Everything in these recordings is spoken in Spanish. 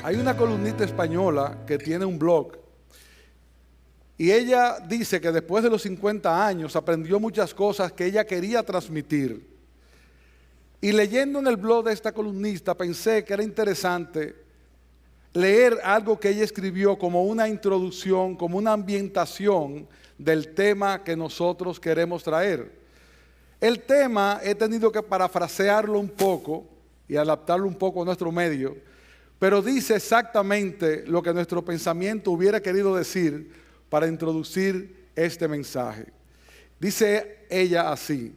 Hay una columnista española que tiene un blog y ella dice que después de los 50 años aprendió muchas cosas que ella quería transmitir. Y leyendo en el blog de esta columnista pensé que era interesante leer algo que ella escribió como una introducción, como una ambientación del tema que nosotros queremos traer. El tema he tenido que parafrasearlo un poco y adaptarlo un poco a nuestro medio, pero dice exactamente lo que nuestro pensamiento hubiera querido decir para introducir este mensaje. Dice ella así: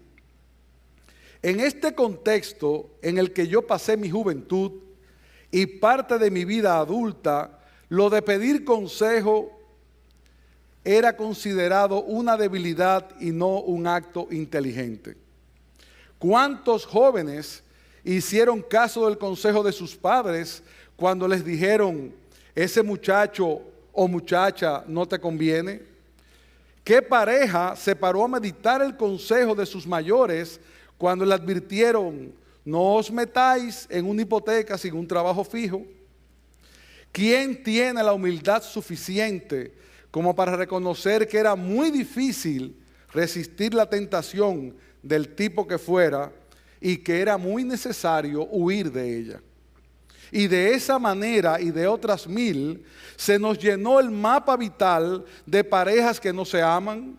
en este contexto en el que yo pasé mi juventud y parte de mi vida adulta, lo de pedir consejo era considerado una debilidad y no un acto inteligente. ¿Cuántos jóvenes hicieron caso del consejo de sus padres cuando les dijeron, ese muchacho o muchacha no te conviene? ¿Qué pareja se paró a meditar el consejo de sus mayores cuando le advirtieron, no os metáis en una hipoteca sin un trabajo fijo? ¿Quién tiene la humildad suficiente como para reconocer que era muy difícil resistir la tentación del tipo que fuera y que era muy necesario huir de ella? Y de esa manera y de otras mil, se nos llenó el mapa vital de parejas que no se aman,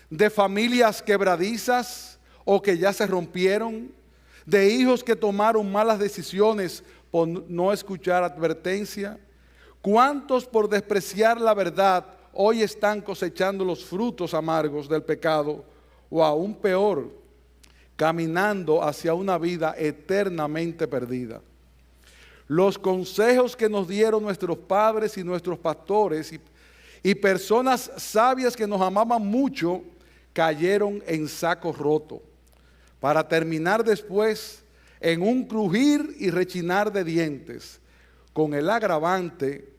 de familias quebradizas o que ya se rompieron, de hijos que tomaron malas decisiones por no escuchar advertencia. ¿Cuántos por despreciar la verdad hoy están cosechando los frutos amargos del pecado? O aún peor, caminando hacia una vida eternamente perdida. Los consejos que nos dieron nuestros padres y nuestros pastores y personas sabias que nos amaban mucho, cayeron en saco roto, para terminar después en un crujir y rechinar de dientes, con el agravante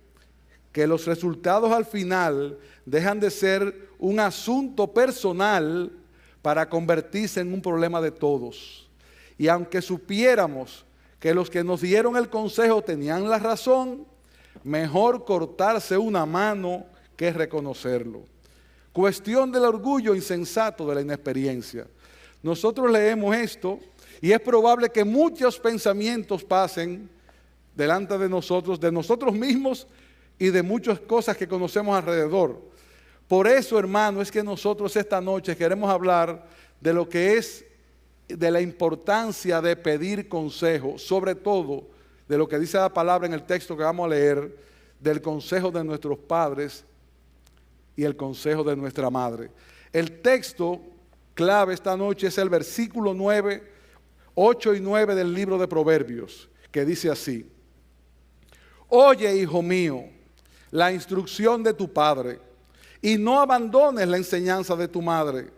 que los resultados al final dejan de ser un asunto personal para convertirse en un problema de todos. Y aunque supiéramos que los que nos dieron el consejo tenían la razón, mejor cortarse una mano que reconocerlo. Cuestión del orgullo insensato de la inexperiencia. Nosotros leemos esto y es probable que muchos pensamientos pasen delante de nosotros mismos y de muchas cosas que conocemos alrededor. Por eso, hermano, es que nosotros esta noche queremos hablar de lo que es, de la importancia de pedir consejo, sobre todo de lo que dice la palabra en el texto que vamos a leer, del consejo de nuestros padres y el consejo de nuestra madre. El texto clave esta noche es el versículo 9, 8 y 9 del libro de Proverbios, que dice así: oye, hijo mío, la instrucción de tu padre, y no abandones la enseñanza de tu madre,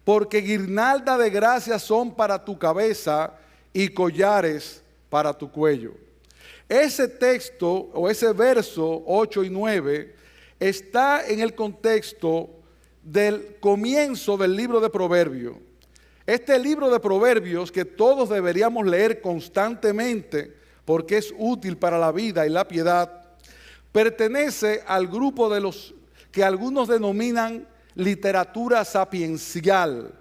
porque guirnalda de gracias son para tu cabeza y collares para tu cuello. Ese texto o ese verso 8 y 9 está en el contexto del comienzo del libro de Proverbios. Este libro de Proverbios que todos deberíamos leer constantemente porque es útil para la vida y la piedad, pertenece al grupo de los que algunos denominan literatura sapiencial,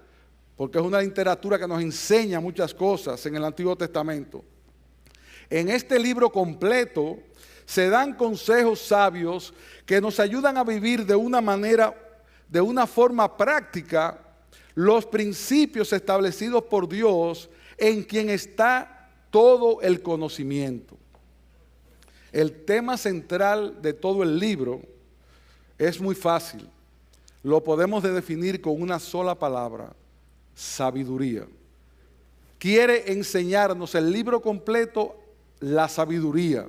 porque es una literatura que nos enseña muchas cosas en el Antiguo Testamento. En este libro completo se dan consejos sabios que nos ayudan a vivir de una forma práctica los principios establecidos por Dios, en quien está todo el conocimiento. El tema central de todo el libro es muy fácil. Lo podemos definir con una sola palabra: sabiduría. Quiere enseñarnos el libro completo la sabiduría.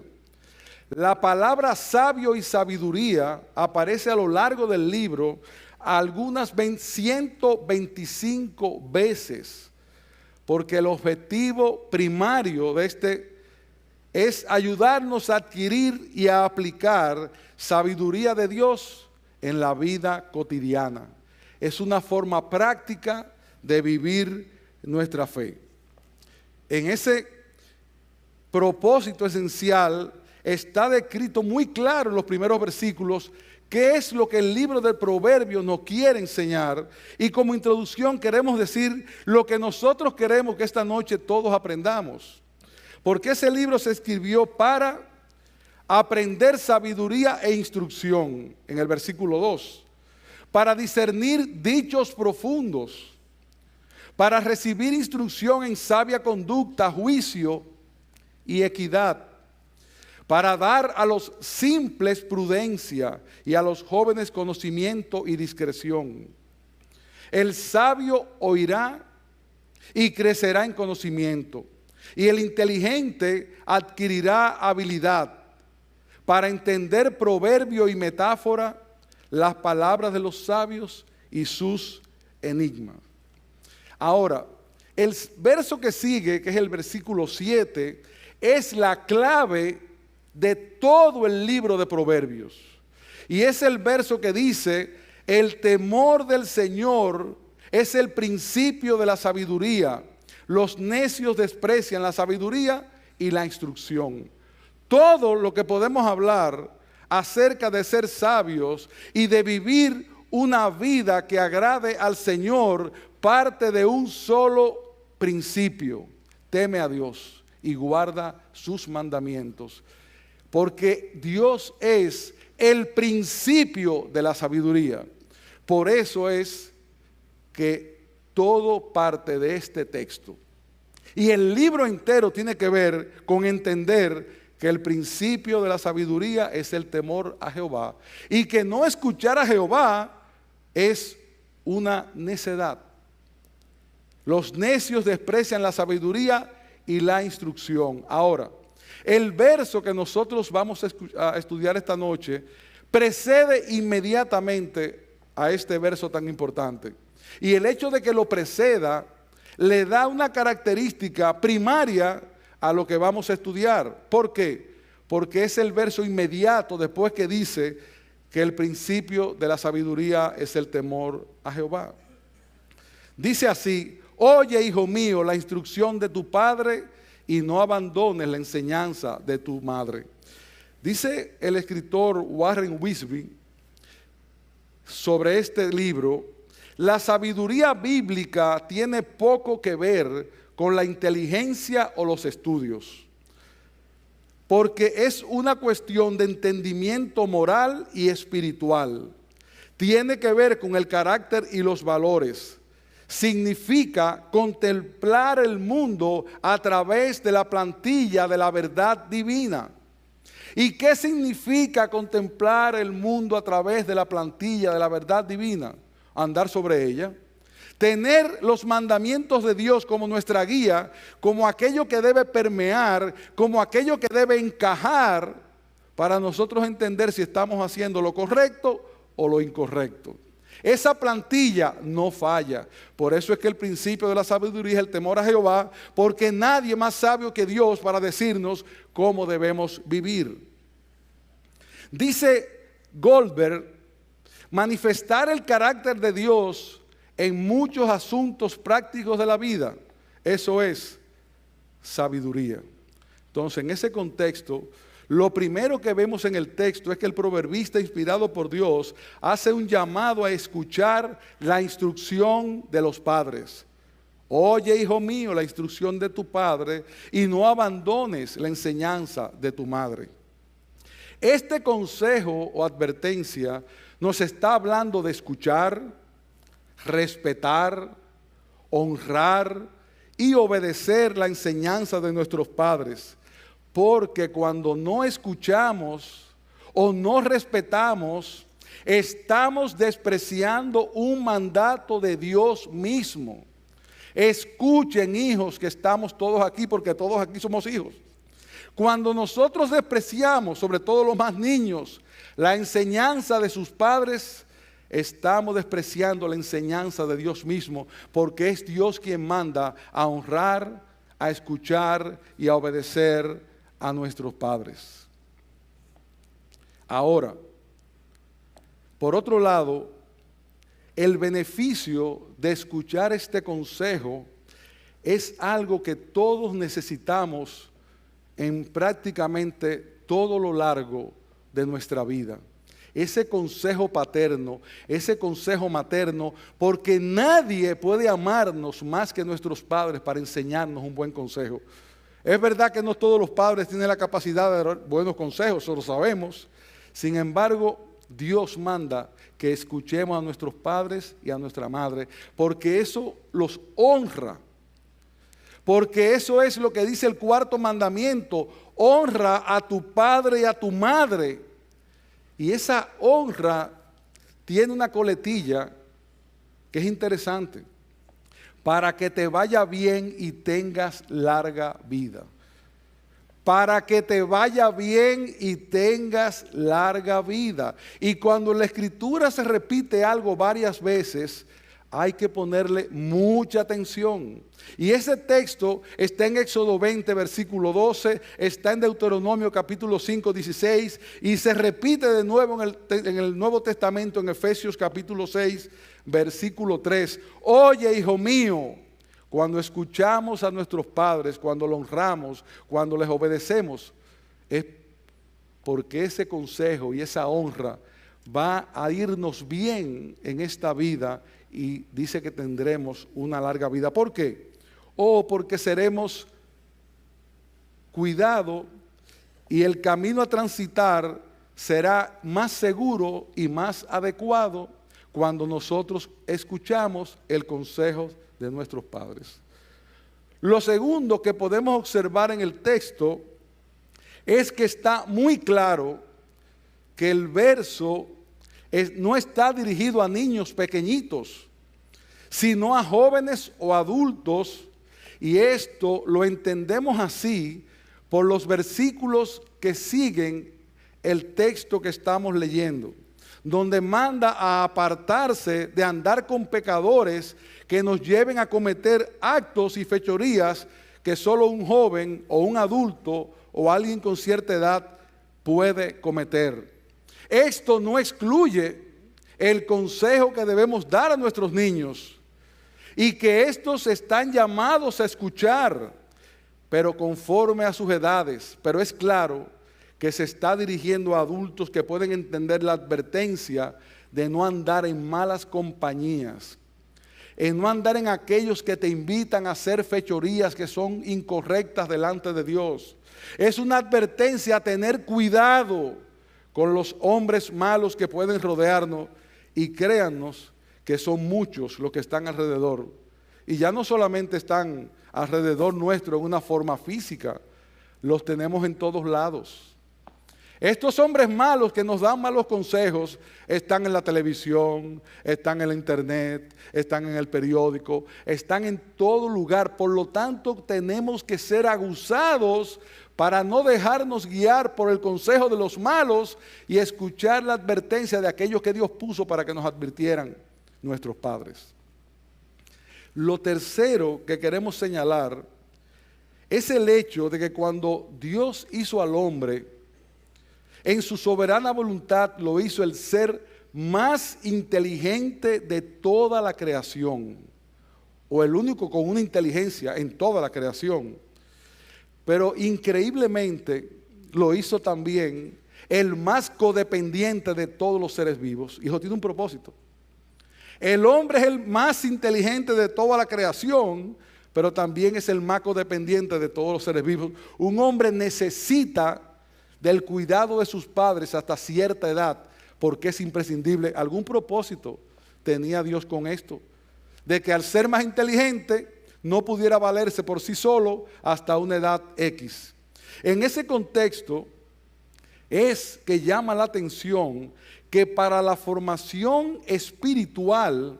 La palabra sabio y sabiduría aparece a lo largo del libro algunas 125 veces, porque el objetivo primario de este es ayudarnos a adquirir y a aplicar sabiduría de Dios en la vida cotidiana. Es una forma práctica de vivir nuestra fe. En ese propósito esencial, está descrito muy claro en los primeros versículos qué es lo que el libro del Proverbio nos quiere enseñar. Y como introducción queremos decir lo que nosotros queremos que esta noche todos aprendamos. Porque ese libro se escribió para aprender sabiduría e instrucción, en el versículo 2. Para discernir dichos profundos. Para recibir instrucción en sabia conducta, juicio y equidad. Para dar a los simples prudencia y a los jóvenes conocimiento y discreción. El sabio oirá y crecerá en conocimiento, y el inteligente adquirirá habilidad para entender proverbio y metáfora, las palabras de los sabios y sus enigmas. Ahora, el verso que sigue, que es el versículo 7, es la clave de todo el libro de Proverbios. Y es el verso que dice: el temor del Señor es el principio de la sabiduría. Los necios desprecian la sabiduría y la instrucción. Todo lo que podemos hablar acerca de ser sabios y de vivir una vida que agrade al Señor parte de un solo principio: teme a Dios y guarda sus mandamientos. Porque Dios es el principio de la sabiduría. Por eso es que todo parte de este texto. Y el libro entero tiene que ver con entender que el principio de la sabiduría es el temor a Jehová. Y que no escuchar a Jehová es una necedad. Los necios desprecian la sabiduría y la instrucción. Ahora, el verso que nosotros vamos a estudiar esta noche precede inmediatamente a este verso tan importante. Y el hecho de que lo preceda le da una característica primaria a lo que vamos a estudiar. ¿Por qué? Porque es el verso inmediato después que dice que el principio de la sabiduría es el temor a Jehová. Dice así: oye, hijo mío, la instrucción de tu padre y no abandones la enseñanza de tu madre. Dice el escritor Warren Wiersbe sobre este libro: la sabiduría bíblica tiene poco que ver con la inteligencia o los estudios, porque es una cuestión de entendimiento moral y espiritual. Tiene que ver con el carácter y los valores. Significa contemplar el mundo a través de la plantilla de la verdad divina. ¿Y qué significa contemplar el mundo a través de la plantilla de la verdad divina? Andar sobre ella. Tener los mandamientos de Dios como nuestra guía, como aquello que debe permear, como aquello que debe encajar para nosotros entender si estamos haciendo lo correcto o lo incorrecto. Esa plantilla no falla. Por eso es que el principio de la sabiduría es el temor a Jehová, porque nadie más sabio que Dios para decirnos cómo debemos vivir. Dice Goldberg: manifestar el carácter de Dios en muchos asuntos prácticos de la vida, eso es sabiduría. Entonces, en ese contexto, lo primero que vemos en el texto es que el proverbista, inspirado por Dios, hace un llamado a escuchar la instrucción de los padres. Oye, hijo mío, la instrucción de tu padre y no abandones la enseñanza de tu madre. Este consejo o advertencia nos está hablando de escuchar, respetar, honrar y obedecer la enseñanza de nuestros padres. Porque cuando no escuchamos o no respetamos, estamos despreciando un mandato de Dios mismo. Escuchen, hijos, que estamos todos aquí, porque todos aquí somos hijos. Cuando nosotros despreciamos, sobre todo los más niños, la enseñanza de sus padres, estamos despreciando la enseñanza de Dios mismo, porque es Dios quien manda a honrar, a escuchar y a obedecer a nuestros padres. Ahora, por otro lado, el beneficio de escuchar este consejo es algo que todos necesitamos en prácticamente todo lo largo de nuestra vida. Ese consejo paterno, ese consejo materno, porque nadie puede amarnos más que nuestros padres para enseñarnos un buen consejo. Es verdad que no todos los padres tienen la capacidad de dar buenos consejos, eso lo sabemos. Sin embargo, Dios manda que escuchemos a nuestros padres y a nuestra madre, porque eso los honra. Porque eso es lo que dice el cuarto mandamiento: honra a tu padre y a tu madre. Y esa honra tiene una coletilla que es interesante: para que te vaya bien y tengas larga vida. Para que te vaya bien y tengas larga vida. Y cuando en la Escritura se repite algo varias veces, hay que ponerle mucha atención. Y ese texto está en Éxodo 20, versículo 12, está en Deuteronomio capítulo 5, 16, y se repite de nuevo en el Nuevo Testamento, en Efesios capítulo 6, versículo 3. Oye, hijo mío, cuando escuchamos a nuestros padres, cuando los honramos, cuando les obedecemos, es porque ese consejo y esa honra va a irnos bien en esta vida, y dice que tendremos una larga vida. ¿Por qué? Porque seremos cuidados y el camino a transitar será más seguro y más adecuado cuando nosotros escuchamos el consejo de nuestros padres. Lo segundo que podemos observar en el texto es que está muy claro que el verso no está dirigido a niños pequeñitos, sino a jóvenes o adultos, y esto lo entendemos así por los versículos que siguen el texto que estamos leyendo, donde manda a apartarse de andar con pecadores que nos lleven a cometer actos y fechorías que solo un joven o un adulto o alguien con cierta edad puede cometer. Esto no excluye el consejo que debemos dar a nuestros niños y que estos están llamados a escuchar, pero conforme a sus edades. Pero es claro que se está dirigiendo a adultos que pueden entender la advertencia de no andar en malas compañías, en no andar en aquellos que te invitan a hacer fechorías que son incorrectas delante de Dios. Es una advertencia a tener cuidado con los hombres malos que pueden rodearnos, y créannos que son muchos los que están alrededor. Y ya no solamente están alrededor nuestro en una forma física, los tenemos en todos lados. Estos hombres malos que nos dan malos consejos están en la televisión, están en la internet, están en el periódico, están en todo lugar. Por lo tanto, tenemos que ser aguzados para no dejarnos guiar por el consejo de los malos y escuchar la advertencia de aquellos que Dios puso para que nos advirtieran, nuestros padres. Lo tercero que queremos señalar es el hecho de que cuando Dios hizo al hombre, en su soberana voluntad lo hizo el ser más inteligente de toda la creación, o el único con una inteligencia en toda la creación. Pero increíblemente lo hizo también el más codependiente de todos los seres vivos. Y eso tiene un propósito. El hombre es el más inteligente de toda la creación, pero también es el más codependiente de todos los seres vivos. Un hombre necesita del cuidado de sus padres hasta cierta edad, porque es imprescindible. Algún propósito tenía Dios con esto, de que al ser más inteligente no pudiera valerse por sí solo hasta una edad X. En ese contexto es que llama la atención que para la formación espiritual,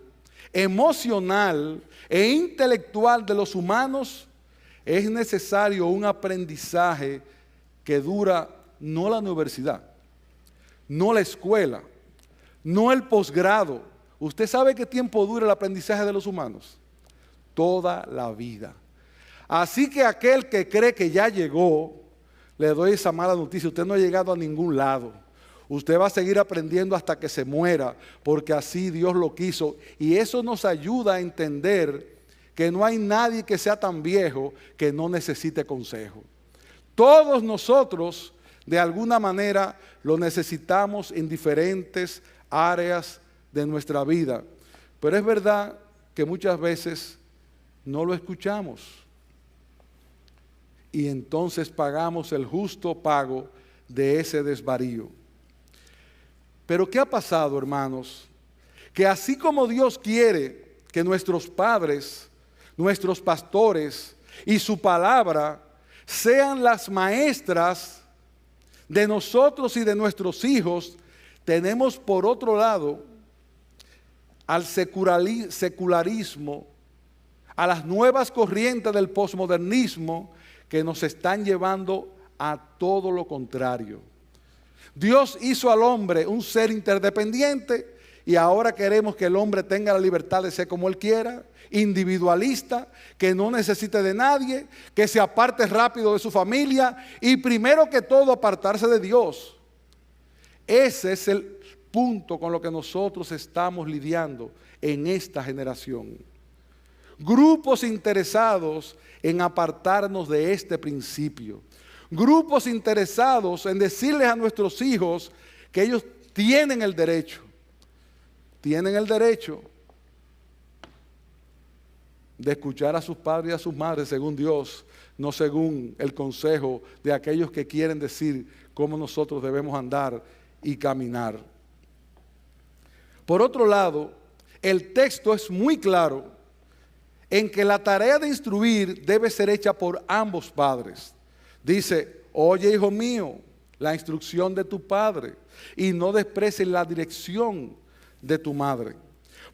emocional e intelectual de los humanos es necesario un aprendizaje que dura no la universidad, no la escuela, no el posgrado. ¿Usted sabe qué tiempo dura el aprendizaje de los humanos? Toda la vida. Así que aquel que cree que ya llegó, le doy esa mala noticia: usted no ha llegado a ningún lado. Usted va a seguir aprendiendo hasta que se muera, porque así Dios lo quiso. Y eso nos ayuda a entender que no hay nadie que sea tan viejo que no necesite consejo. Todos nosotros de alguna manera lo necesitamos en diferentes áreas de nuestra vida. Pero es verdad que muchas veces no lo escuchamos. Y entonces pagamos el justo pago de ese desvarío. Pero ¿qué ha pasado, hermanos? Que así como Dios quiere que nuestros padres, nuestros pastores y su palabra sean las maestras de nosotros y de nuestros hijos, tenemos por otro lado al secularismo, a las nuevas corrientes del posmodernismo que nos están llevando a todo lo contrario. Dios hizo al hombre un ser interdependiente y ahora queremos que el hombre tenga la libertad de ser como él quiera, individualista, que no necesite de nadie, que se aparte rápido de su familia y primero que todo apartarse de Dios. Ese es el punto con lo que nosotros estamos lidiando en esta generación. Grupos interesados en apartarnos de este principio. Grupos interesados en decirles a nuestros hijos que ellos tienen el derecho de escuchar a sus padres y a sus madres según Dios, no según el consejo de aquellos que quieren decir cómo nosotros debemos andar y caminar. Por otro lado, el texto es muy claro en que la tarea de instruir debe ser hecha por ambos padres. Dice, oye, hijo mío, la instrucción de tu padre y no desprecies la dirección de tu madre.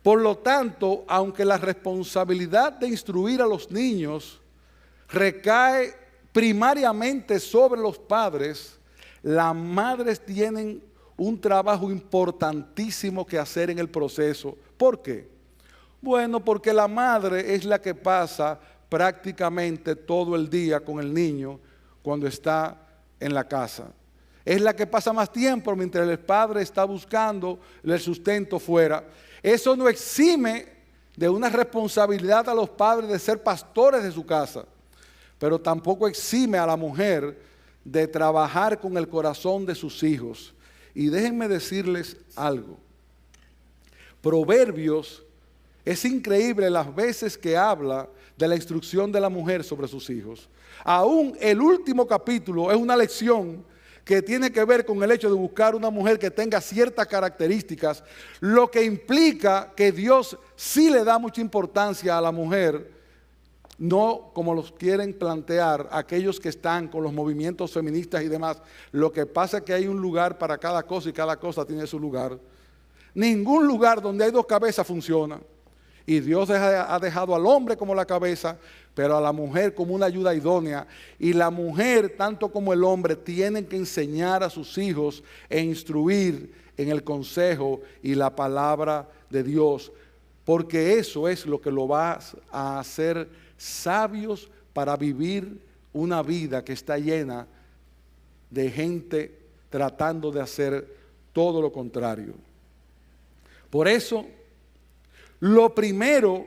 Por lo tanto, aunque la responsabilidad de instruir a los niños recae primariamente sobre los padres, las madres tienen un trabajo importantísimo que hacer en el proceso. ¿Por qué? Bueno, porque la madre es la que pasa prácticamente todo el día con el niño cuando está en la casa. Es la que pasa más tiempo mientras el padre está buscando el sustento fuera. Eso no exime de una responsabilidad a los padres de ser pastores de su casa, pero tampoco exime a la mujer de trabajar con el corazón de sus hijos. Y déjenme decirles algo. Proverbios es increíble las veces que habla de la instrucción de la mujer sobre sus hijos. Aún el último capítulo es una lección que tiene que ver con el hecho de buscar una mujer que tenga ciertas características, lo que implica que Dios sí le da mucha importancia a la mujer, no como los quieren plantear aquellos que están con los movimientos feministas y demás. Lo que pasa es que hay un lugar para cada cosa y cada cosa tiene su lugar. Ningún lugar donde hay dos cabezas funciona. Y Dios ha dejado al hombre como la cabeza, pero a la mujer como una ayuda idónea. Y la mujer, tanto como el hombre, tienen que enseñar a sus hijos e instruir en el consejo y la palabra de Dios. Porque eso es lo que lo va a hacer sabios para vivir una vida que está llena de gente tratando de hacer todo lo contrario. Por eso, lo primero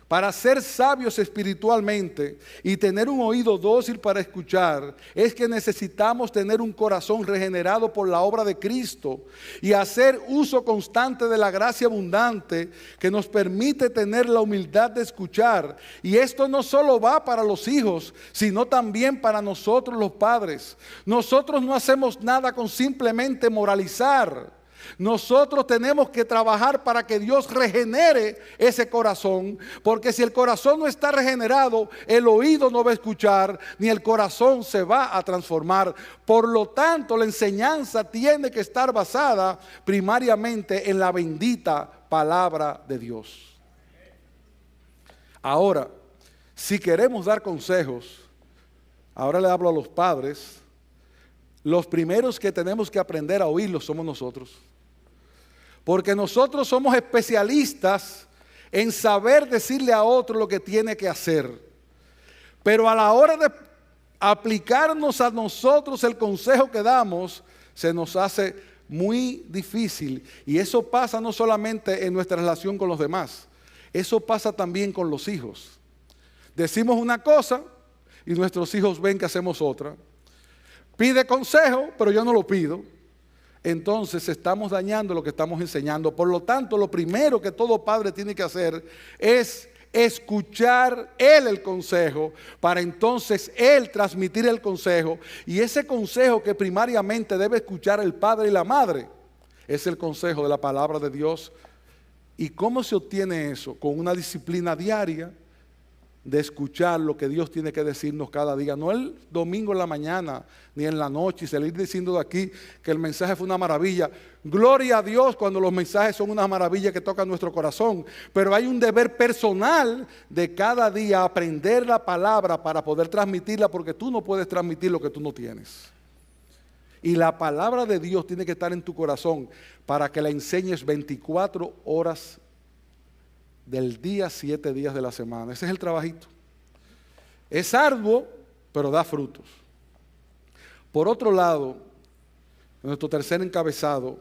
para ser sabios espiritualmente y tener un oído dócil para escuchar es que necesitamos tener un corazón regenerado por la obra de Cristo y hacer uso constante de la gracia abundante que nos permite tener la humildad de escuchar. Y esto no solo va para los hijos, sino también para nosotros los padres. Nosotros no hacemos nada con simplemente moralizar. Nosotros tenemos que trabajar para que Dios regenere ese corazón, porque si el corazón no está regenerado, el oído no va a escuchar, ni el corazón se va a transformar. Por lo tanto, la enseñanza tiene que estar basada primariamente en la bendita palabra de Dios. Ahora, si queremos dar consejos, ahora le hablo a los padres, los primeros que tenemos que aprender a oírlos somos nosotros. Porque nosotros somos especialistas en saber decirle a otro lo que tiene que hacer. Pero a la hora de aplicarnos a nosotros el consejo que damos, se nos hace muy difícil. Y eso pasa no solamente en nuestra relación con los demás, eso pasa también con los hijos. Decimos una cosa y nuestros hijos ven que hacemos otra. pide consejo, pero yo no lo pido. Entonces estamos dañando lo que estamos enseñando. Por lo tanto, lo primero que todo padre tiene que hacer es escuchar él el consejo, para entonces él transmitir el consejo. Y ese consejo que primariamente debe escuchar el padre y la madre es el consejo de la palabra de Dios. ¿Y cómo se obtiene eso? Con una disciplina diaria de escuchar lo que Dios tiene que decirnos cada día, no el domingo en la mañana ni en la noche y salir diciendo de aquí que el mensaje fue una maravilla. Gloria a Dios cuando los mensajes son una maravilla que tocan nuestro corazón, pero hay un deber personal de cada día aprender la palabra para poder transmitirla, porque tú no puedes transmitir lo que tú no tienes. Y la palabra de Dios tiene que estar en tu corazón para que la enseñes 24 horas del día, 7 días de la semana. Ese es el trabajito. Es arduo, pero da frutos. Por otro lado, nuestro tercer encabezado,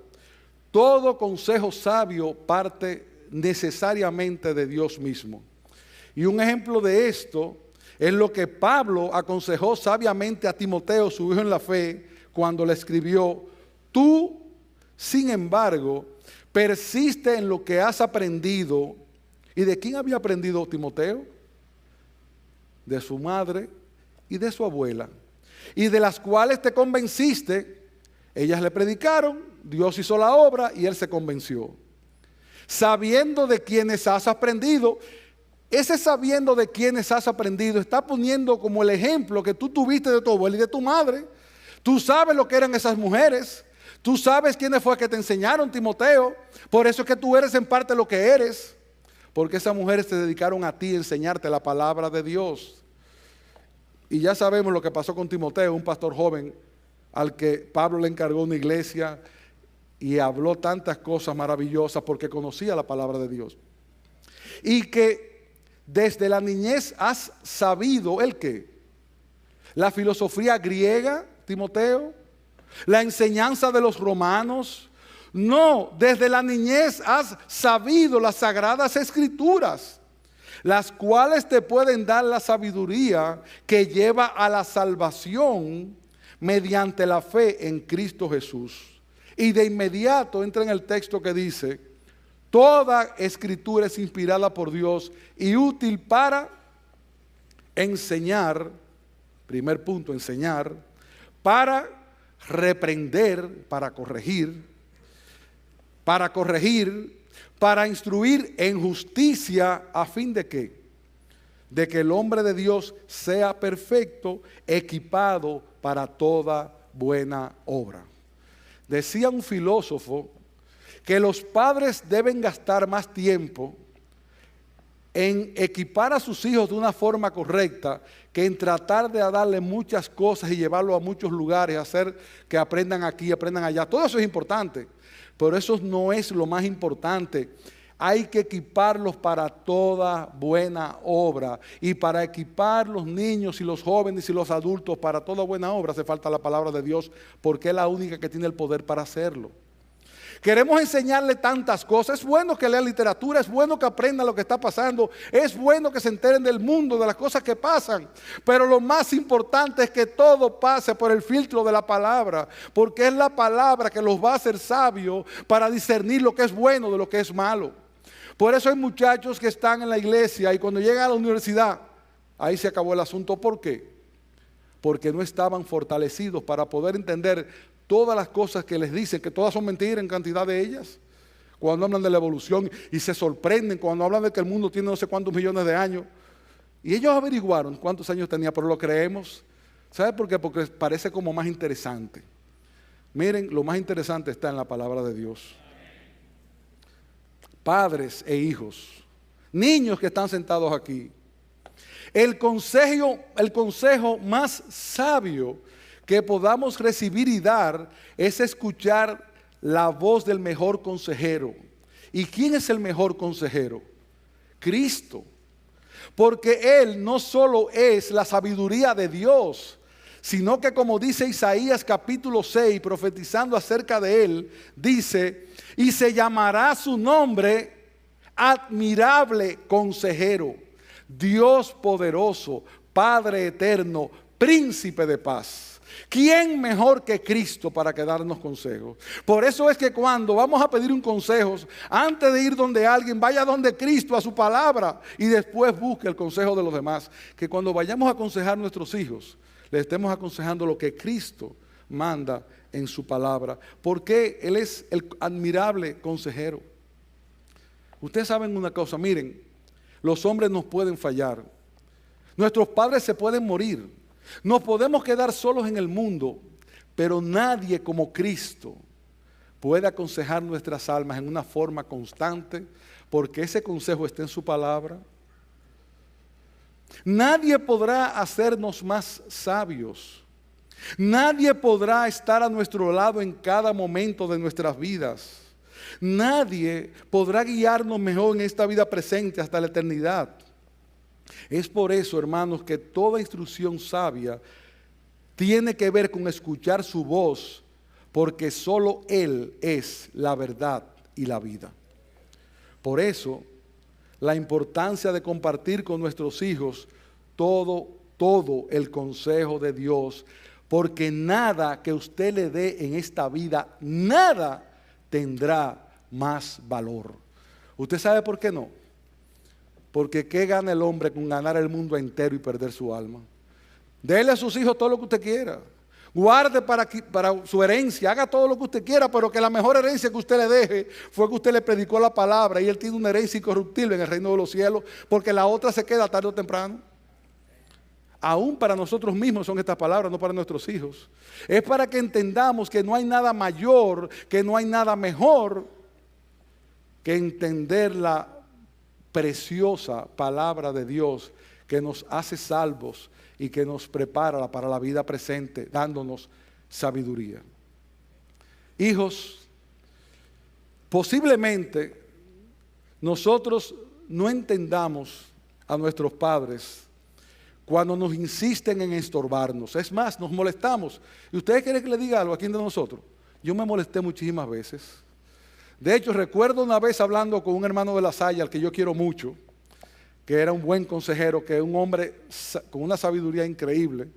todo consejo sabio parte necesariamente de Dios mismo. Y un ejemplo de esto es lo que Pablo aconsejó sabiamente a Timoteo, su hijo en la fe, cuando le escribió: tú, sin embargo, persiste en lo que has aprendido. ¿Y de quién había aprendido Timoteo? De su madre y de su abuela, y de las cuales te convenciste. Ellas le predicaron, Dios hizo la obra y él se convenció. Sabiendo de quienes has aprendido. Ese sabiendo de quienes has aprendido está poniendo como el ejemplo que tú tuviste de tu abuela y de tu madre. Tú sabes lo que eran esas mujeres. Tú sabes quiénes fue que te enseñaron, Timoteo. Por eso es que tú eres en parte lo que eres. Porque esas mujeres te dedicaron a ti a enseñarte la palabra de Dios. Y ya sabemos lo que pasó con Timoteo, un pastor joven al que Pablo le encargó una iglesia y habló tantas cosas maravillosas porque conocía la palabra de Dios. Y que desde la niñez has sabido ¿el qué? La filosofía griega, Timoteo, la enseñanza de los romanos. No, desde la niñez has sabido las sagradas escrituras, las cuales te pueden dar la sabiduría que lleva a la salvación mediante la fe en Cristo Jesús. Y de inmediato entra en el texto que dice: toda escritura es inspirada por Dios y útil para enseñar, primer punto, enseñar, para reprender, para corregir, para instruir en justicia, a fin de ¿qué? De que el hombre de Dios sea perfecto, equipado para toda buena obra. Decía un filósofo que los padres deben gastar más tiempo en equipar a sus hijos de una forma correcta que en tratar de darle muchas cosas y llevarlos a muchos lugares, hacer que aprendan aquí, aprendan allá. Todo eso es importante. Pero eso no es lo más importante. Hay que equiparlos para toda buena obra. Y para equipar los niños y los jóvenes y los adultos para toda buena obra hace falta la palabra de Dios, porque es la única que tiene el poder para hacerlo. Queremos enseñarle tantas cosas. Es bueno que lean literatura, es bueno que aprendan lo que está pasando, es bueno que se enteren del mundo, de las cosas que pasan. Pero lo más importante es que todo pase por el filtro de la palabra, porque es la palabra que los va a hacer sabios para discernir lo que es bueno de lo que es malo. Por eso hay muchachos que están en la iglesia y cuando llegan a la universidad, ahí se acabó el asunto. ¿Por qué? Porque no estaban fortalecidos para poder entender todas las cosas que les dicen, que todas son mentiras en cantidad de ellas. Cuando hablan de la evolución y se sorprenden cuando hablan de que el mundo tiene no sé cuántos millones de años. Y ellos averiguaron cuántos años tenía, pero lo creemos. ¿Sabe por qué? Porque parece como más interesante. Miren, lo más interesante está en la palabra de Dios. Padres e hijos, niños que están sentados aquí. El consejo más sabio que podamos recibir y dar es escuchar la voz del mejor consejero. ¿Y quién es el mejor consejero? Cristo. Porque Él no solo es la sabiduría de Dios, sino que, como dice Isaías capítulo 6, profetizando acerca de Él, dice: y se llamará su nombre admirable consejero, Dios poderoso, Padre eterno, príncipe de paz. ¿Quién mejor que Cristo para que darnos consejos? Por eso es que cuando vamos a pedir un consejo, antes de ir donde alguien, vaya donde Cristo, a su palabra, y después busque el consejo de los demás. Que cuando vayamos a aconsejar a nuestros hijos, les estemos aconsejando lo que Cristo manda en su palabra. Porque Él es el admirable consejero. Ustedes saben una cosa, miren, los hombres nos pueden fallar. Nuestros padres se pueden morir. Nos podemos quedar solos en el mundo, pero nadie como Cristo puede aconsejar nuestras almas en una forma constante, porque ese consejo está en su palabra. Nadie podrá hacernos más sabios. Nadie podrá estar a nuestro lado en cada momento de nuestras vidas. Nadie podrá guiarnos mejor en esta vida presente hasta la eternidad. Es por eso, hermanos, que toda instrucción sabia tiene que ver con escuchar su voz, porque solo Él es la verdad y la vida. Por eso, la importancia de compartir con nuestros hijos todo el consejo de Dios, porque nada que usted le dé en esta vida, nada tendrá más valor. ¿Usted sabe por qué no? Porque ¿qué gana el hombre con ganar el mundo entero y perder su alma? Dele a sus hijos todo lo que usted quiera. Guarde para su herencia, haga todo lo que usted quiera, pero que la mejor herencia que usted le deje fue que usted le predicó la palabra y él tiene una herencia incorruptible en el reino de los cielos, porque la otra se queda tarde o temprano. Aún para nosotros mismos son estas palabras, no para nuestros hijos. Es para que entendamos que no hay nada mayor, que no hay nada mejor que entender la preciosa palabra de Dios que nos hace salvos y que nos prepara para la vida presente, dándonos sabiduría. Hijos, posiblemente nosotros no entendamos a nuestros padres cuando nos insisten en estorbarnos. Es más, nos molestamos. ¿Y ustedes quieren que le diga algo a quién de nosotros? Yo me molesté muchísimas veces. De hecho, recuerdo una vez hablando con un hermano de La Salle, al que yo quiero mucho, que era un buen consejero, que es un hombre con una sabiduría increíble,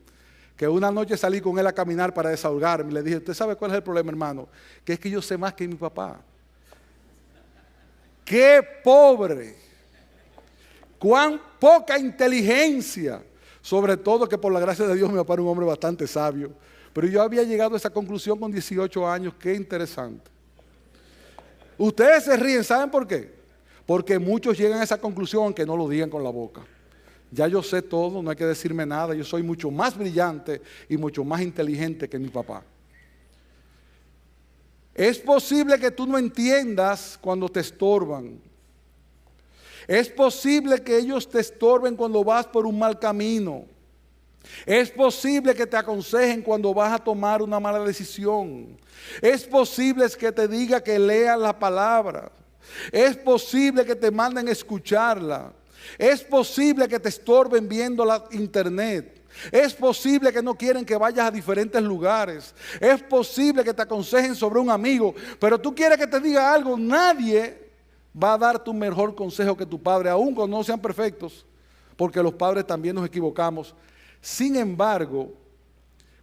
que una noche salí con él a caminar para desahogarme y le dije, ¿usted sabe cuál es el problema, hermano? Que es que yo sé más que mi papá. ¡Qué pobre! ¡Cuán poca inteligencia! Sobre todo que por la gracia de Dios mi papá era un hombre bastante sabio. Pero yo había llegado a esa conclusión con 18 años, qué interesante. Ustedes se ríen, ¿saben por qué? Porque muchos llegan a esa conclusión aunque no lo digan con la boca. Ya yo sé todo, no hay que decirme nada, yo soy mucho más brillante y mucho más inteligente que mi papá. Es posible que tú no entiendas cuando te estorban. Es posible que ellos te estorben cuando vas por un mal camino. Es posible que te aconsejen cuando vas a tomar una mala decisión. Es posible que te diga que leas la palabra. Es posible que te manden a escucharla. Es posible que te estorben viendo la internet. Es posible que no quieren que vayas a diferentes lugares. Es posible que te aconsejen sobre un amigo. Pero tú quieres que te diga algo. Nadie va a dar tu mejor consejo que tu padre, aun cuando no sean perfectos. Porque los padres también nos equivocamos. Sin embargo,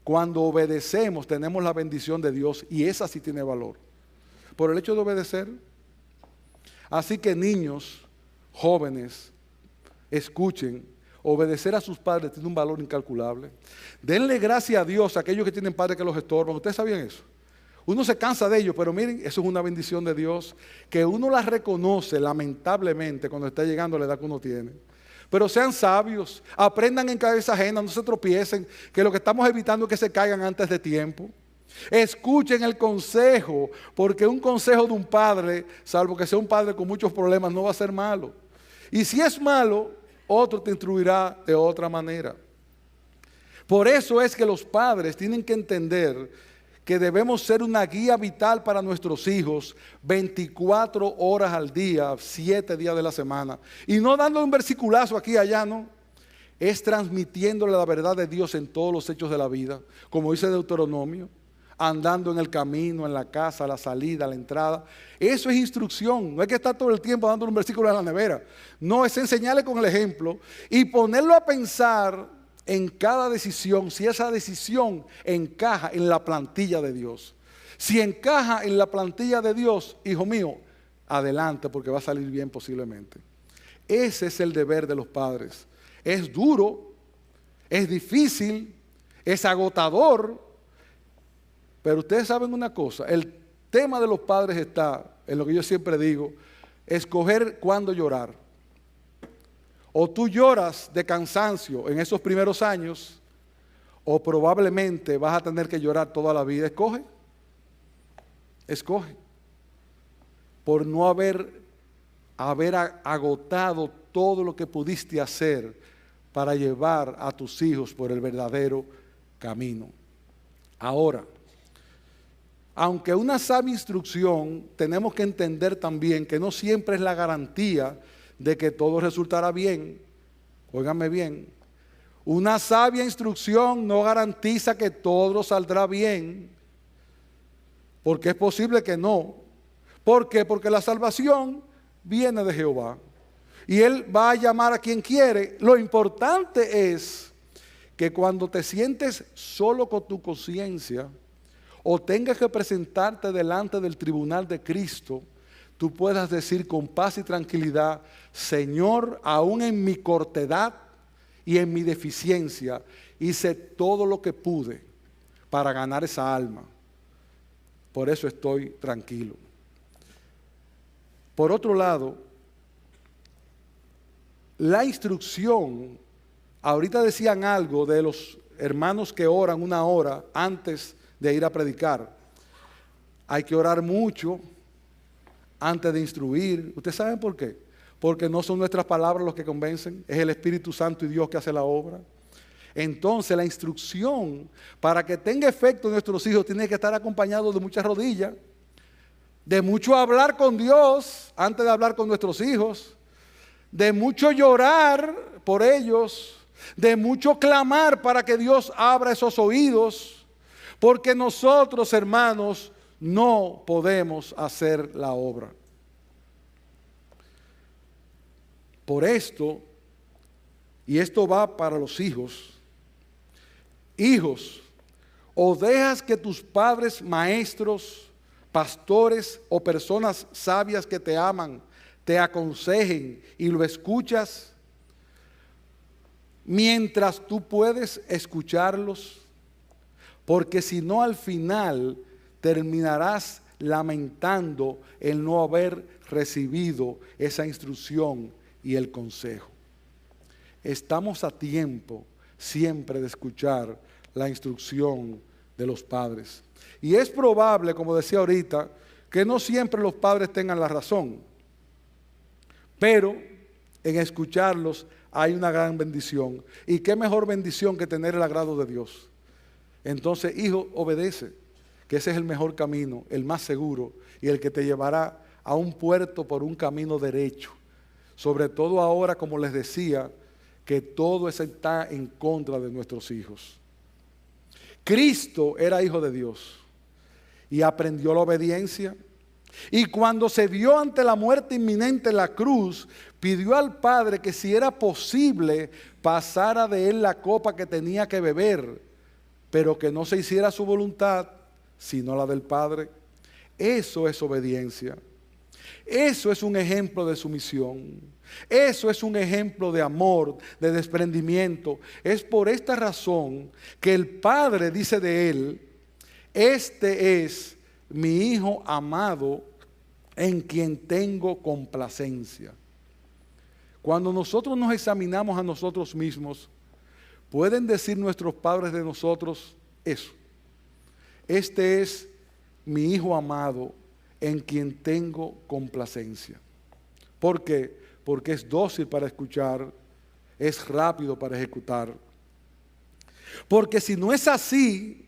cuando obedecemos tenemos la bendición de Dios y esa sí tiene valor. Por el hecho de obedecer. Así que niños, jóvenes, escuchen, obedecer a sus padres tiene un valor incalculable. Denle gracias a Dios a aquellos que tienen padres que los estorban. ¿Ustedes sabían eso? Uno se cansa de ellos, pero miren, eso es una bendición de Dios, que uno la reconoce lamentablemente cuando está llegando a la edad que uno tiene. Pero sean sabios, aprendan en cabeza ajena, no se tropiecen, que lo que estamos evitando es que se caigan antes de tiempo. Escuchen el consejo, porque un consejo de un padre, salvo que sea un padre con muchos problemas, no va a ser malo. Y si es malo, otro te instruirá de otra manera. Por eso es que los padres tienen que entender que debemos ser una guía vital para nuestros hijos 24 horas al día, 7 días de la semana. Y no dándole un versiculazo aquí y allá, no. Es transmitiéndole la verdad de Dios en todos los hechos de la vida. Como dice Deuteronomio, andando en el camino, en la casa, a la salida, a la entrada. Eso es instrucción. No hay que estar todo el tiempo dándole un versículo en la nevera. No, es enseñarle con el ejemplo y ponerlo a pensar en cada decisión si esa decisión encaja en la plantilla de Dios. Si encaja en la plantilla de Dios, hijo mío, adelante, porque va a salir bien posiblemente. Ese es el deber de los padres. Es duro, es difícil, es agotador, pero ustedes saben una cosa, el tema de los padres está en lo que yo siempre digo, escoger cuándo llorar. O tú lloras de cansancio en esos primeros años, o probablemente vas a tener que llorar toda la vida. Escoge. Escoge. Por no haber agotado todo lo que pudiste hacer para llevar a tus hijos por el verdadero camino. Ahora, aunque una sabia instrucción, tenemos que entender también que no siempre es la garantía de que todo resultará bien. Óiganme bien. Una sabia instrucción no garantiza que todo saldrá bien, porque es posible que no. ¿Por qué? Porque la salvación viene de Jehová y Él va a llamar a quien quiere. Lo importante es que cuando te sientes solo con tu conciencia o tengas que presentarte delante del tribunal de Cristo, tú puedas decir con paz y tranquilidad: Señor, aún en mi cortedad y en mi deficiencia, hice todo lo que pude para ganar esa alma. Por eso estoy tranquilo. Por otro lado, la instrucción, ahorita decían algo de los hermanos que oran 1 hora antes de ir a predicar. Hay que orar mucho antes de instruir. ¿Ustedes saben por qué? Porque no son nuestras palabras los que convencen, es el Espíritu Santo y Dios que hace la obra. Entonces la instrucción, para que tenga efecto en nuestros hijos, tiene que estar acompañado de muchas rodillas, de mucho hablar con Dios antes de hablar con nuestros hijos, de mucho llorar por ellos, de mucho clamar para que Dios abra esos oídos, porque nosotros, hermanos, no podemos hacer la obra. Por esto, y esto va para los hijos, hijos, o dejas que tus padres, maestros, pastores o personas sabias que te aman, te aconsejen y lo escuchas, mientras tú puedes escucharlos, porque si no, al final terminarás lamentando el no haber recibido esa instrucción y el consejo. Estamos a tiempo siempre de escuchar la instrucción de los padres. Y es probable, como decía ahorita, que no siempre los padres tengan la razón, pero en escucharlos hay una gran bendición. Y qué mejor bendición que tener el agrado de Dios. Entonces, hijo, obedece, que ese es el mejor camino, el más seguro y el que te llevará a un puerto por un camino derecho. Sobre todo ahora, como les decía, que todo eso está en contra de nuestros hijos. Cristo era hijo de Dios y aprendió la obediencia. Y cuando se vio ante la muerte inminente en la cruz, pidió al Padre que si era posible pasara de él la copa que tenía que beber, pero que no se hiciera su voluntad, sino la del Padre. Eso es obediencia. Eso es un ejemplo de sumisión. Eso es un ejemplo de amor, de desprendimiento. Es por esta razón que el Padre dice de él: este es mi Hijo amado en quien tengo complacencia. Cuando nosotros nos examinamos a nosotros mismos, pueden decir nuestros padres de nosotros eso: este es mi Hijo amado en quien tengo complacencia. ¿Por qué? Porque es dócil para escuchar, es rápido para ejecutar. Porque si no es así,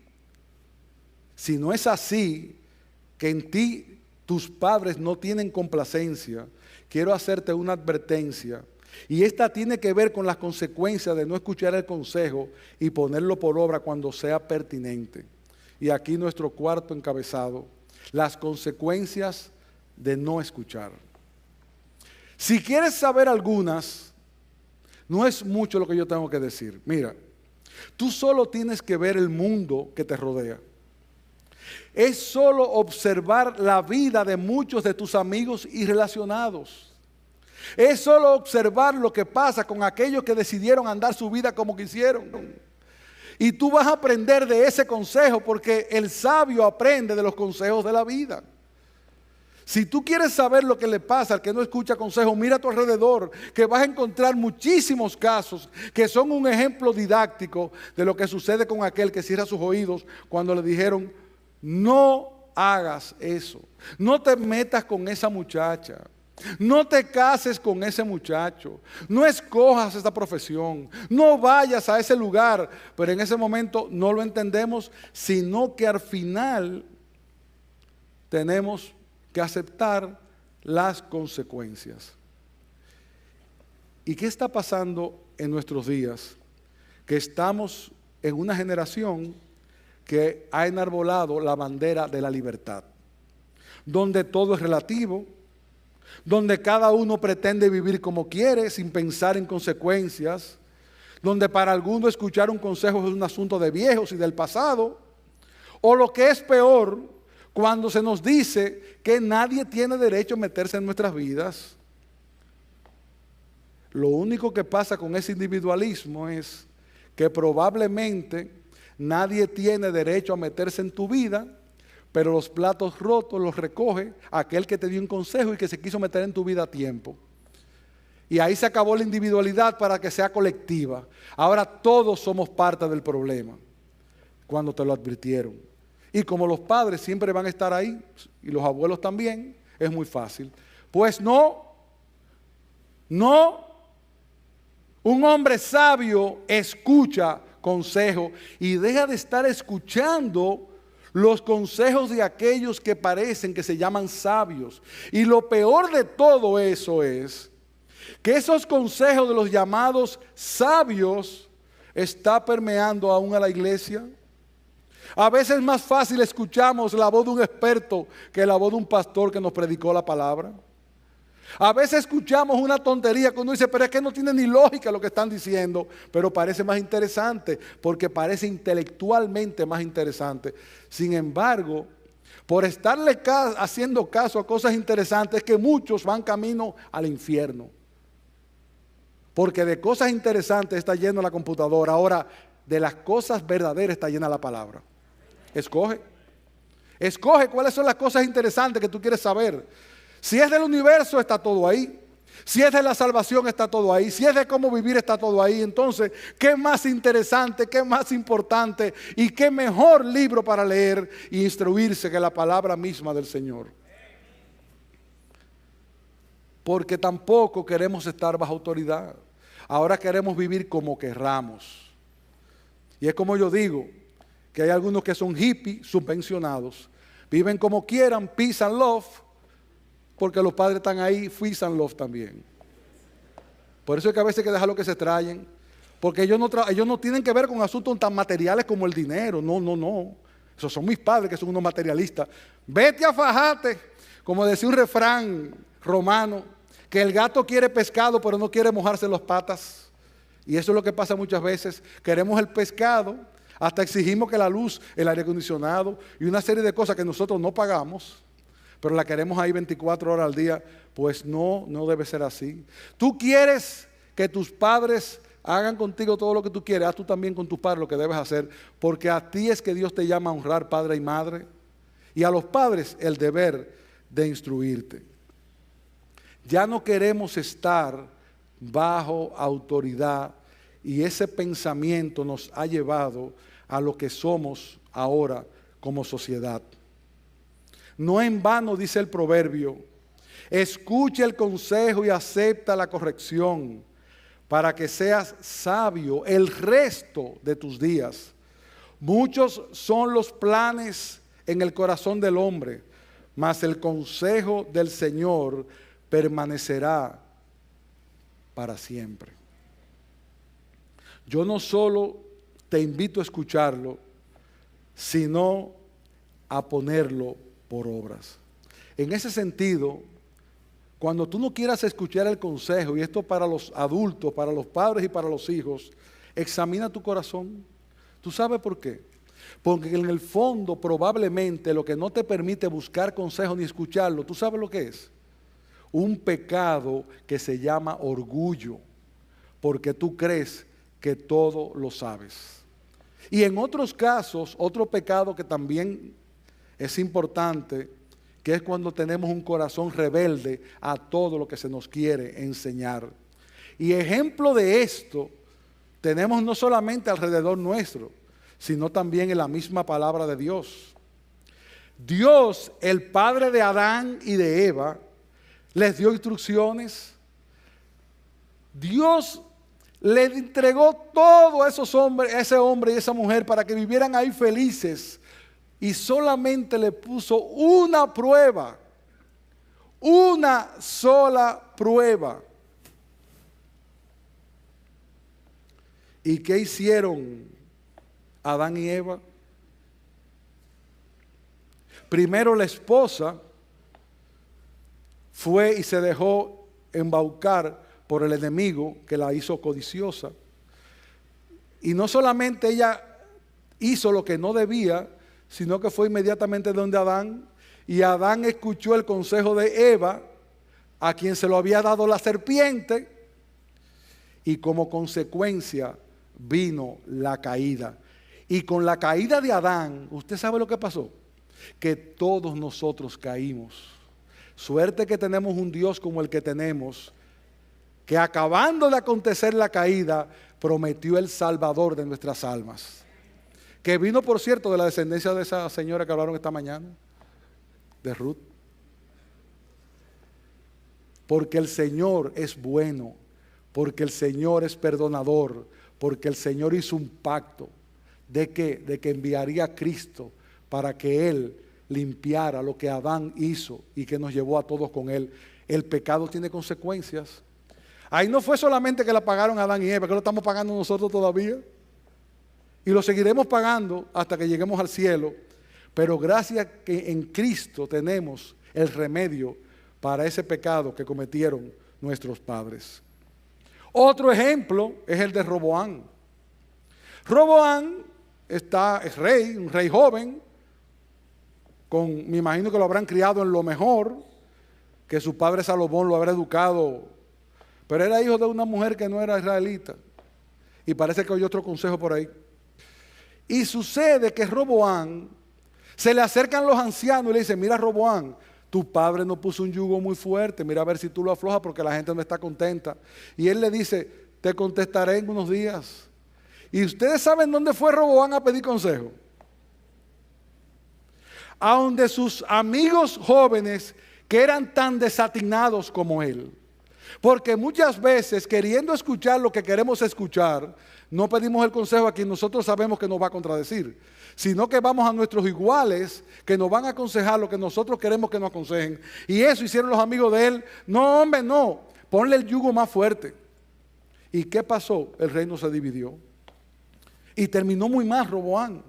que en ti tus padres no tienen complacencia, quiero hacerte una advertencia. Y esta tiene que ver con las consecuencias de no escuchar el consejo y ponerlo por obra cuando sea pertinente. Y aquí nuestro cuarto encabezado: las consecuencias de no escuchar. Si quieres saber algunas, no es mucho lo que yo tengo que decir. Mira, Tú solo tienes que ver el mundo que te rodea. Es solo observar la vida de muchos de tus amigos y relacionados. Es solo observar lo que pasa con aquellos que decidieron andar su vida como quisieron. Y tú vas a aprender de ese consejo, porque el sabio aprende de los consejos de la vida. Si tú quieres saber lo que le pasa al que no escucha consejos, mira a tu alrededor, que vas a encontrar muchísimos casos que son un ejemplo didáctico de lo que sucede con aquel que cierra sus oídos cuando le dijeron: no hagas eso, no te metas con esa muchacha, no te cases con ese muchacho, no escojas esta profesión, no vayas a ese lugar. Pero en ese momento no lo entendemos, sino que al final tenemos que aceptar las consecuencias. ¿Y qué está pasando en nuestros días? Que estamos en una generación que ha enarbolado la bandera de la libertad, donde todo es relativo, donde cada uno pretende vivir como quiere sin pensar en consecuencias, donde para algunos escuchar un consejo es un asunto de viejos y del pasado, o lo que es peor, cuando se nos dice que nadie tiene derecho a meterse en nuestras vidas. Lo único que pasa con ese individualismo es que probablemente nadie tiene derecho a meterse en tu vida, pero los platos rotos los recoge aquel que te dio un consejo y que se quiso meter en tu vida a tiempo. Y ahí se acabó la individualidad para que sea colectiva. Ahora todos somos parte del problema, cuando te lo advirtieron. Y como los padres siempre van a estar ahí, y los abuelos también, es muy fácil. Pues no. Un hombre sabio escucha consejo y deja de estar escuchando los consejos de aquellos que parecen que se llaman sabios. Y lo peor de todo eso es que esos consejos de los llamados sabios está permeando aún a la iglesia. A veces es más fácil escuchamos la voz de un experto que la voz de un pastor que nos predicó la palabra. A veces escuchamos una tontería que uno dice, pero es que no tiene ni lógica lo que están diciendo, pero parece más interesante, porque parece intelectualmente más interesante. Sin embargo, por estarle haciendo caso a cosas interesantes, es que muchos van camino al infierno. Porque de cosas interesantes está llena la computadora. Ahora, de las cosas verdaderas está llena la palabra. Escoge cuáles son las cosas interesantes que tú quieres saber. Si es del universo, está todo ahí. Si es de la salvación, está todo ahí. Si es de cómo vivir, está todo ahí. Entonces, ¿qué más interesante, qué más importante y qué mejor libro para leer e instruirse que la palabra misma del Señor? Porque tampoco queremos estar bajo autoridad. Ahora queremos vivir como querramos. Y es como yo digo, que hay algunos que son hippies subvencionados. Viven como quieran, peace and love, porque los padres están ahí, peace and love también. Por eso es que a veces hay que dejarlo que se traen, porque ellos no tienen que ver con asuntos tan materiales como el dinero. No. Esos son mis padres, que son unos materialistas. Vete a fajarte, como decía un refrán romano, que el gato quiere pescado, pero no quiere mojarse las patas. Y eso es lo que pasa muchas veces. Queremos el pescado, hasta exigimos que la luz, el aire acondicionado y una serie de cosas que nosotros no pagamos, pero la queremos ahí 24 horas al día. Pues no debe ser así. Tú quieres que tus padres hagan contigo todo lo que tú quieres, haz tú también con tus padres lo que debes hacer, porque a ti es que Dios te llama a honrar padre y madre, y a los padres el deber de instruirte. Ya no queremos estar bajo autoridad, y ese pensamiento nos ha llevado a lo que somos ahora como sociedad. No en vano dice el proverbio: escucha el consejo y acepta la corrección, para que seas sabio el resto de tus días. Muchos son los planes en el corazón del hombre, mas el consejo del Señor permanecerá para siempre. Yo no solo te invito a escucharlo, sino a ponerlo por obras. En ese sentido, cuando tú no quieras escuchar el consejo, y esto para los adultos, para los padres y para los hijos, Examina tu corazón. ¿Tú sabes por qué? Porque en el fondo probablemente lo que no te permite buscar consejo ni escucharlo, ¿tú sabes lo que es? Un pecado que se llama orgullo, porque tú crees que todo lo sabes. Y en otros casos, otro pecado que también es importante, que es cuando tenemos un corazón rebelde a todo lo que se nos quiere enseñar. Y ejemplo de esto tenemos no solamente alrededor nuestro, sino también en la misma palabra de Dios. Dios, el Padre de Adán y de Eva, les dio instrucciones. Dios le entregó todo a esos hombres, a ese hombre y esa mujer para que vivieran ahí felices. Y solamente le puso una prueba, una sola prueba. ¿Y qué hicieron Adán y Eva? Primero la esposa fue y se dejó embaucar por el enemigo que la hizo codiciosa. Y no solamente ella hizo lo que no debía, sino que fue inmediatamente donde Adán, y Adán escuchó el consejo de Eva, a quien se lo había dado la serpiente, y como consecuencia vino la caída. Y con la caída de Adán, ¿usted sabe lo que pasó? Que todos nosotros caímos. Suerte que tenemos un Dios como el que tenemos, que acabando de acontecer la caída, prometió el Salvador de nuestras almas. Que vino, por cierto, de la descendencia de esa señora que hablaron esta mañana, de Ruth. Porque el Señor es bueno, porque el Señor es perdonador, porque el Señor hizo un pacto de que enviaría a Cristo para que Él limpiara lo que Adán hizo y que nos llevó a todos con Él. El pecado tiene consecuencias. Ahí no fue solamente que la pagaron Adán y Eva, que lo estamos pagando nosotros todavía. Y lo seguiremos pagando hasta que lleguemos al cielo. Pero gracias que en Cristo tenemos el remedio para ese pecado que cometieron nuestros padres. Otro ejemplo es el de Roboam. Roboam es rey, un rey joven, me imagino que lo habrán criado en lo mejor, que su padre Salomón lo habrá educado, pero era hijo de una mujer que no era israelita. Y parece que hay otro consejo por ahí. Y sucede que Roboam, se le acercan los ancianos y le dicen: mira, Roboam, tu padre nos puso un yugo muy fuerte, mira a ver si tú lo aflojas porque la gente no está contenta. Y él le dice: te contestaré en unos días. ¿Y ustedes saben dónde fue Roboam a pedir consejo? A donde sus amigos jóvenes que eran tan desatinados como él. Porque muchas veces, queriendo escuchar lo que queremos escuchar, no pedimos el consejo a quien nosotros sabemos que nos va a contradecir, sino que vamos a nuestros iguales que nos van a aconsejar lo que nosotros queremos que nos aconsejen. Y eso hicieron los amigos de él. No, hombre, no, ponle el yugo más fuerte. ¿Y qué pasó? El reino se dividió y terminó muy mal Roboam.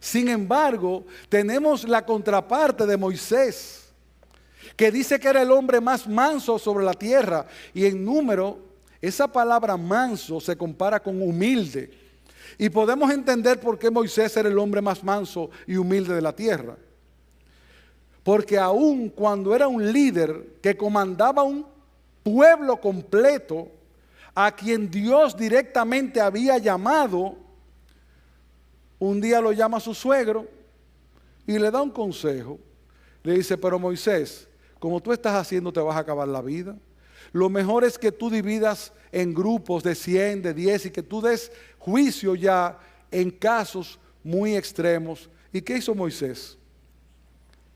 Sin embargo, tenemos la contraparte de Moisés, que dice que era el hombre más manso sobre la tierra. Y en número, esa palabra manso se compara con humilde. Y podemos entender por qué Moisés era el hombre más manso y humilde de la tierra. Porque aun cuando era un líder que comandaba un pueblo completo, a quien Dios directamente había llamado, un día lo llama a su suegro y le da un consejo. Le dice: pero Moisés, como tú estás haciendo, te vas a acabar la vida. Lo mejor es que tú dividas en grupos de 100, de 10 y que tú des juicio ya en casos muy extremos. ¿Y qué hizo Moisés?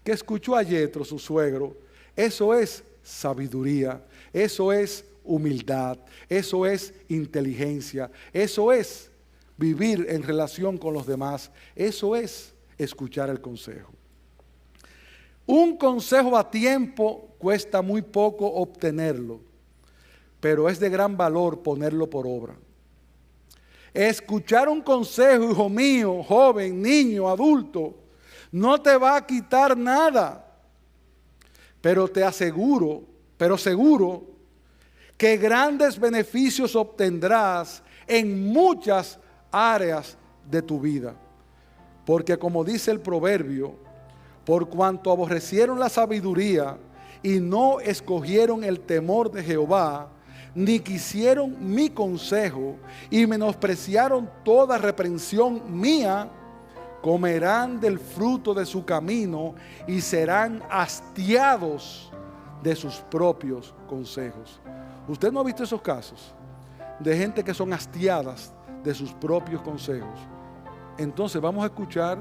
Que escuchó a Yetro, su suegro. Eso es sabiduría, eso es humildad, eso es inteligencia, eso es vivir en relación con los demás, eso es escuchar el consejo. Un consejo a tiempo cuesta muy poco obtenerlo, pero es de gran valor ponerlo por obra. Escuchar un consejo, hijo mío, joven, niño, adulto, no te va a quitar nada, pero te aseguro, seguro, que grandes beneficios obtendrás en muchas áreas de tu vida. Porque como dice el proverbio, por cuanto aborrecieron la sabiduría y no escogieron el temor de Jehová, ni quisieron mi consejo y menospreciaron toda reprensión mía, comerán del fruto de su camino y serán hastiados de sus propios consejos. ¿Usted no ha visto esos casos de gente que son hastiadas de sus propios consejos? Entonces vamos a escuchar,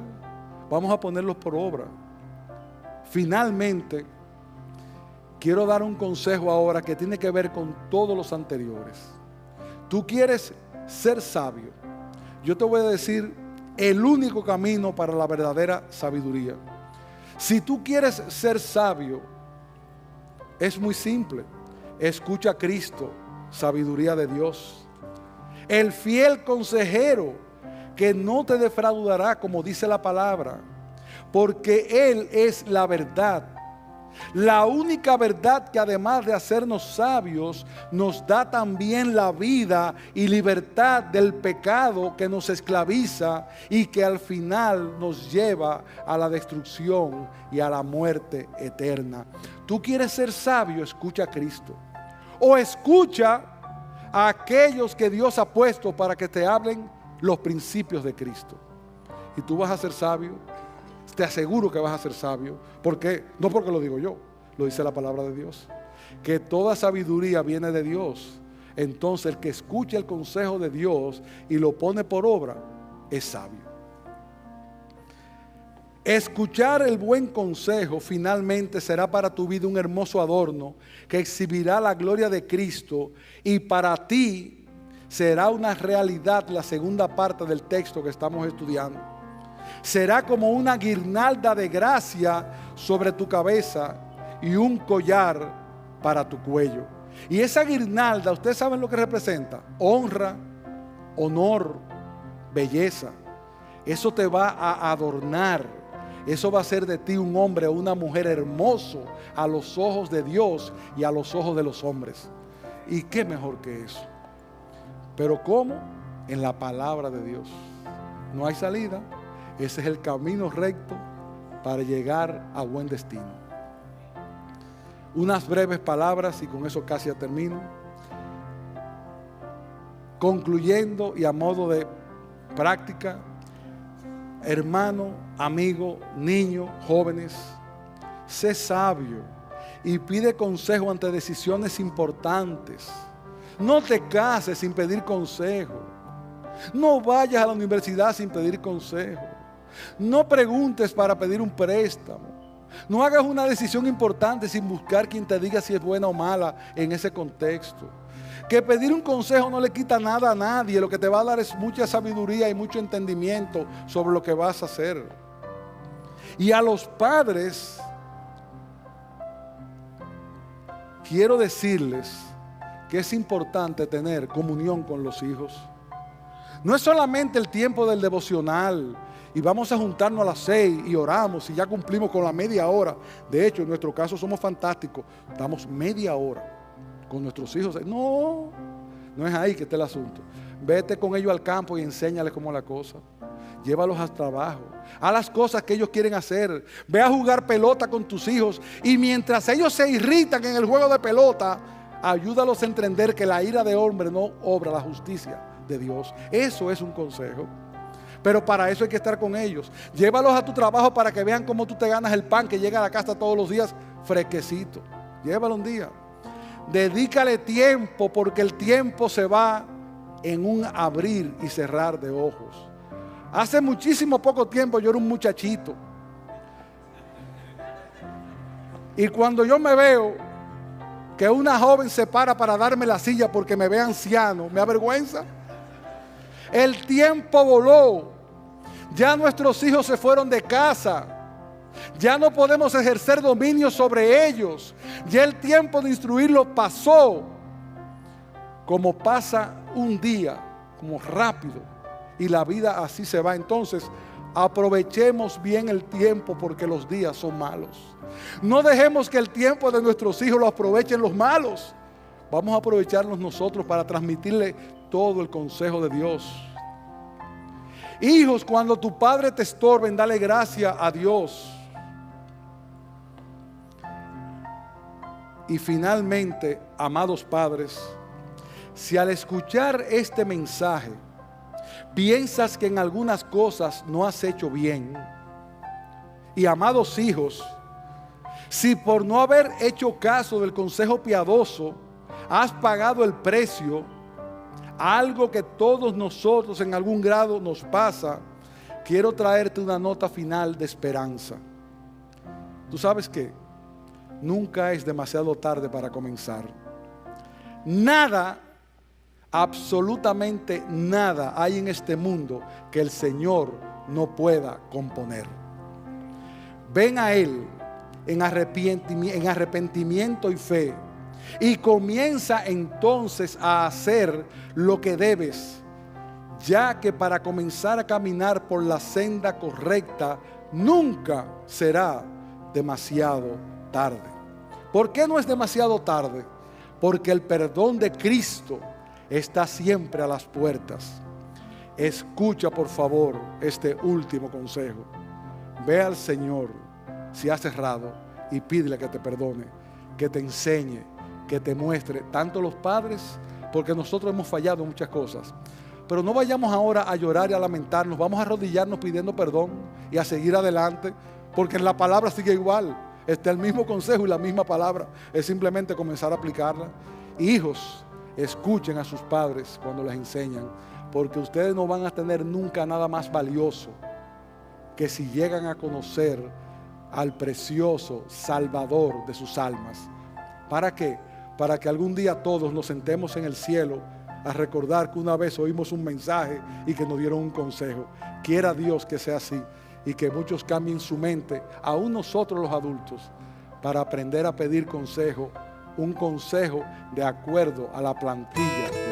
vamos a ponerlos por obra. Finalmente, quiero dar un consejo ahora que tiene que ver con todos los anteriores. Tú quieres ser sabio. Yo te voy a decir el único camino para la verdadera sabiduría. Si tú quieres ser sabio, es muy simple. Escucha a Cristo, sabiduría de Dios. El fiel consejero que no te defraudará, como dice la palabra, porque Él es la verdad. La única verdad que además de hacernos sabios, nos da también la vida y libertad del pecado que nos esclaviza y que al final nos lleva a la destrucción y a la muerte eterna. Tú quieres ser sabio, escucha a Cristo. O escucha a aquellos que Dios ha puesto para que te hablen los principios de Cristo. Y tú vas a ser sabio. Te aseguro que vas a ser sabio. ¿Por qué? No porque lo digo yo, lo dice la palabra de Dios. Que toda sabiduría viene de Dios. Entonces el que escucha el consejo de Dios y lo pone por obra es sabio. Escuchar el buen consejo finalmente será para tu vida un hermoso adorno que exhibirá la gloria de Cristo, y para ti será una realidad la segunda parte del texto que estamos estudiando. Será como una guirnalda de gracia sobre tu cabeza y un collar para tu cuello. Y esa guirnalda, ¿ustedes saben lo que representa? Honra, honor, belleza. Eso te va a adornar. Eso va a hacer de ti un hombre o una mujer hermoso a los ojos de Dios y a los ojos de los hombres. ¿Y qué mejor que eso? ¿Pero cómo? En la palabra de Dios. No hay salida. Ese es el camino recto para llegar a buen destino. Unas breves palabras y con eso casi termino. Concluyendo y a modo de práctica, hermano, amigo, niño, jóvenes, sé sabio y pide consejo ante decisiones importantes. No te cases sin pedir consejo. No vayas a la universidad sin pedir consejo. No preguntes para pedir un préstamo. No hagas una decisión importante sin buscar quien te diga si es buena o mala en ese contexto. Que pedir un consejo no le quita nada a nadie. Lo que te va a dar es mucha sabiduría y mucho entendimiento sobre lo que vas a hacer. Y a los padres quiero decirles que es importante tener comunión con los hijos. No es solamente el tiempo del devocional y vamos a juntarnos a las 6 y oramos y ya cumplimos con la media hora. De hecho, en nuestro caso somos fantásticos. Damos media hora con nuestros hijos. No es ahí que está el asunto. Vete con ellos al campo y enséñales cómo es la cosa. Llévalos al trabajo. Haz las cosas que ellos quieren hacer. Ve a jugar pelota con tus hijos. Y mientras ellos se irritan en el juego de pelota, ayúdalos a entender que la ira de hombre no obra la justicia de Dios. Eso es un consejo. Pero para eso hay que estar con ellos. Llévalos a tu trabajo para que vean cómo tú te ganas el pan que llega a la casa todos los días fresquecito. Llévalo un día. Dedícale tiempo, porque el tiempo se va en un abrir y cerrar de ojos. Hace muchísimo poco tiempo yo era un muchachito. Y cuando yo me veo que una joven se para darme la silla porque me ve anciano, me avergüenza. El tiempo voló. Ya nuestros hijos se fueron de casa. Ya no podemos ejercer dominio sobre ellos. Ya el tiempo de instruirlos pasó. Como pasa un día, como rápido. Y la vida así se va. Entonces, aprovechemos bien el tiempo, porque los días son malos. No dejemos que el tiempo de nuestros hijos lo aprovechen los malos, vamos a aprovecharnos nosotros para transmitirle todo el consejo de Dios. Hijos, cuando tu padre te estorben, dale gracia a Dios. Y finalmente, amados padres, si al escuchar este mensaje piensas que en algunas cosas no has hecho bien, y amados hijos, si por no haber hecho caso del consejo piadoso has pagado el precio, algo que todos nosotros en algún grado nos pasa, quiero traerte una nota final de esperanza. ¿Tú sabes qué? Nunca es demasiado tarde para comenzar. Nada, absolutamente nada hay en este mundo que el Señor no pueda componer. Ven a Él en arrepentimiento y fe, y comienza entonces a hacer lo que debes, ya que para comenzar a caminar por la senda correcta nunca será demasiado tarde. ¿Por qué no es demasiado tarde? Porque el perdón de Cristo está siempre a las puertas. Escucha por favor este último consejo. Ve al Señor si has errado y pídele que te perdone, que te enseñe, que te muestre, tanto los padres, porque nosotros hemos fallado en muchas cosas. Pero no vayamos ahora a llorar y a lamentarnos, vamos a arrodillarnos pidiendo perdón y a seguir adelante, porque en la palabra sigue igual, está el mismo consejo y la misma palabra, es simplemente comenzar a aplicarla. Hijos, escuchen a sus padres cuando les enseñan, porque ustedes no van a tener nunca nada más valioso que si llegan a conocer al precioso Salvador de sus almas. ¿Para qué? Para que algún día todos nos sentemos en el cielo a recordar que una vez oímos un mensaje y que nos dieron un consejo. Quiera Dios que sea así y que muchos cambien su mente, aún nosotros los adultos, para aprender a pedir consejo, un consejo de acuerdo a la plantilla